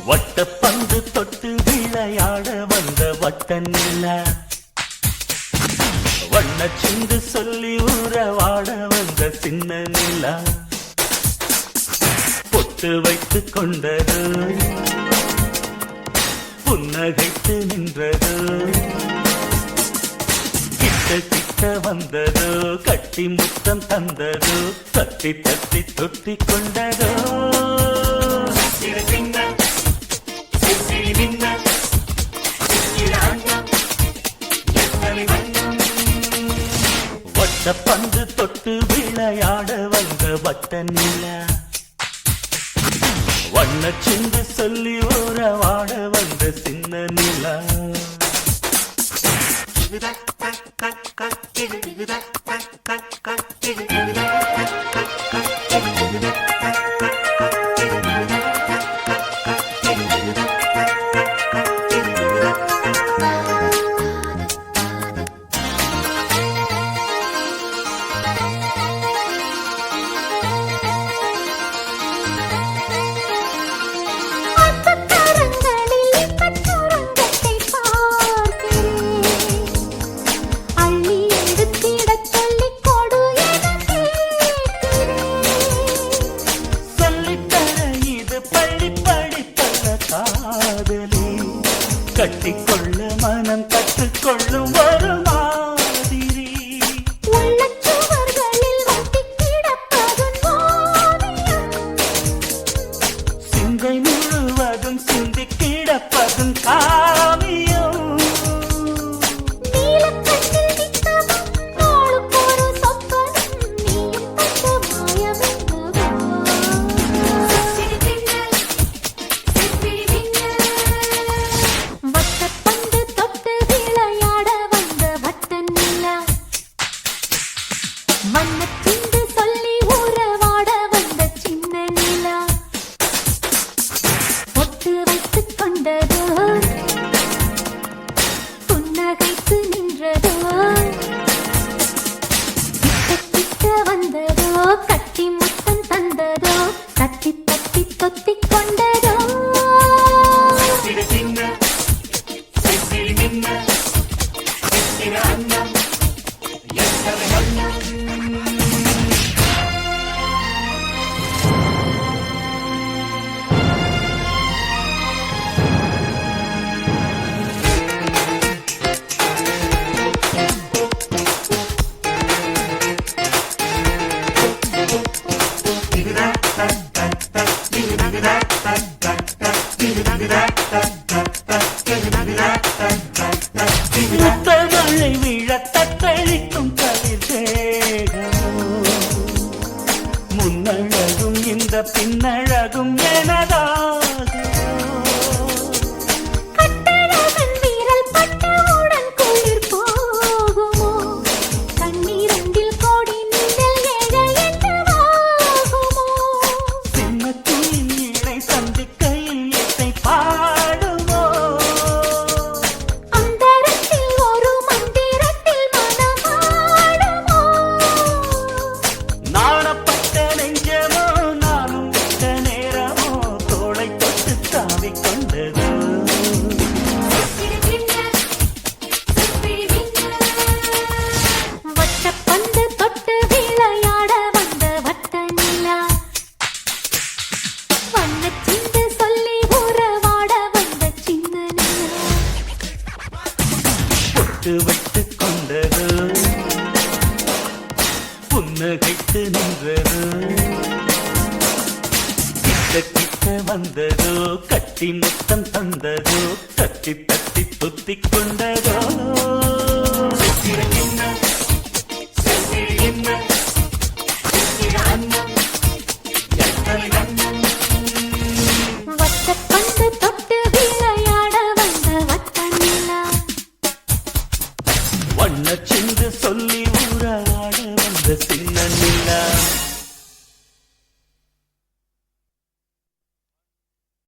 வட்ட பந்து தொட்டு விளையாட வந்த வட்ட நிலா, வண்ண சிந்து சொல்லி உறவாட வந்த சின்ன நிலா, பொட்டு வைத்து கொண்டது புன்னகைத்து நின்றது, கிட்ட கிட்ட வந்ததோ கட்டி முத்தம் தந்ததோ, தட்டி தட்டி தொட்டி கொண்டதோ, வட்ட பந்து தொட்டு விளையாட வந்த வட்ட நிலா, வண்ண சிந்து சொல்லி உறவாட வந்த சின்ன நிலா. கட்டிக்கொள்ள மனம் கற்றுக்கொள்ளும் ஒரு மாதிரி, சிந்தை முழுவதும் சிந்தி கிடப்பதும் காவியம், வண்ணச்சிந்து சொல்லி உறவாட வந்த சின்ன நிலா, பொட்டு வைத்துக் கொண்டதோ புன்னகைத்து நின்றதோ, கிட்ட கிட்ட வந்ததோ கட்டி முத்தம் தந்ததோ, தட்டி தட்டி தொத்திக் கொண்டதோ, முத்தமழை விழ தத்தளிக்கும் கவிதேகமோ, முன்னழகும் இந்த பின்னழகும் எனதாகுமோ, கட்டழகன் வீரல் பட்டவுடன் குளிர் போகுமோ, கண்ணீரண்டில் கோடி நீந்தல் ஏழை என்னவாகுமோ, சின்னத்துயின் இணை சந்திக்கையில் இசை பாடுமோ, அந்தரத்தில் ஒரு மந்திரத்தில் மனமாடுமோ, நாணப்பட்ட நெஞ்சமோ நானும் விட்ட நேரமோ, தோளை தொட்டு தாவிக் கொண்டது, வட்ட பந்து தொட்டு விளையாட வந்த வட்ட நிலா, வண்ணச்சிந்து சொல்லி உறவாட வந்த சின்ன நிலா, பொட்டு வைத்துக் கொண்டது புன்னகைத்து நின்றது, கிட்ட கிட்ட வந்ததோ கட்டி முத்தம் தந்ததோ, தட்டி தட்டி தொத்திக் கொண்டதோ, வட்ட பந்து தொட்டு விளையாட நச்சுன்னு சொல்லி ஊராட வந்த சின்ன நிலா